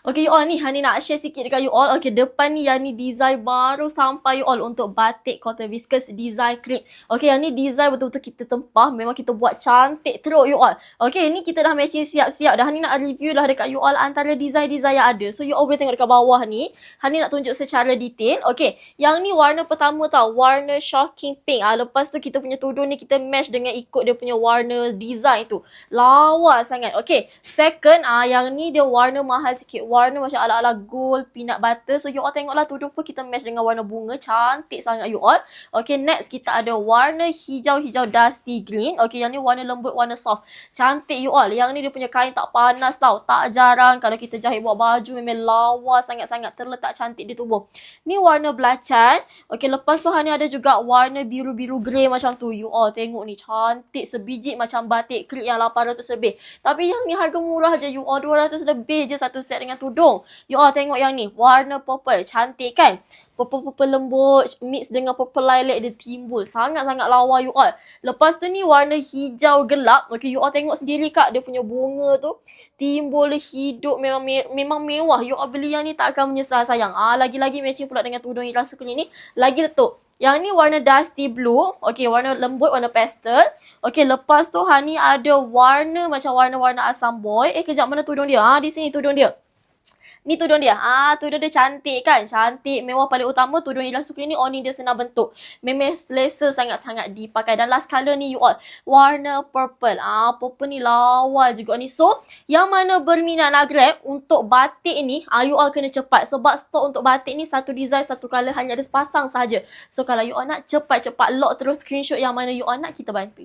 Okay, you all ni Hani nak share sikit dekat you all. Okay, depan ni yang ni design baru sampai you all untuk batik cotton viscose design cream. Okay, yang ni design betul-betul kita tempah. Memang kita buat cantik teruk you all. Okay, ni kita dah matching siap-siap dah. Hani nak review lah dekat you all antara design-design yang ada. So, you all boleh tengok dekat bawah ni. Hani nak tunjuk secara detail. Okay, yang ni warna pertama tau. Warna shocking pink. Lepas tu kita punya tudung ni kita match dengan ikut dia punya warna design tu. Lawa sangat. Okay, second, yang ni dia warna mahal sikit. Warna macam ala-ala gold, peanut butter. So, you all tengoklah tudung pun kita match dengan warna bunga. Cantik sangat you all. Okay, next kita ada warna hijau-hijau dusty green. Okay, yang ni warna lembut, warna soft. Cantik you all. Yang ni dia punya kain tak panas tau. Tak jarang kalau kita jahit buat baju memang lawa sangat-sangat. Terletak cantik di tubuh. Ni warna belacan. Okay, lepas tu Hani ada juga warna biru-biru grey macam tu. You all tengok ni. Cantik sebiji macam batik krip yang 800 lebih. Tapi yang ni harga murah je you all. 200 lebih je satu set dengan tudung. You all tengok yang ni. Warna purple. Cantik kan? Purple-purple lembut mix dengan purple lilac dia timbul. Sangat-sangat lawa you all. Lepas tu ni warna hijau gelap. Okay, you all tengok sendiri kak. Dia punya bunga tu timbul hidup. Memang mewah. You all beli yang ni tak akan menyesal sayang. Lagi-lagi matching pula dengan tudung yang rasa kuning ni. Lagi letup. Yang ni warna dusty blue. Okay, warna lembut, warna pastel. Okay, lepas tu Hani ada warna macam warna-warna asam boy. Kejap mana tudung dia? Di sini tudung dia. Ni tudung dia. Tudung dia cantik kan? Cantik. Mewah paling utama tudung yang suka ni oni dia senang bentuk. Memang selesa sangat-sangat dipakai. Dan last colour ni you all. Warna purple. Purple ni lawa juga ni. So, yang mana berminat nak grab untuk batik ni, you all kena cepat. Sebab stok untuk batik ni satu design, satu colour hanya ada sepasang sahaja. So, kalau you all nak cepat-cepat lock terus screenshot yang mana you all nak, kita bantu.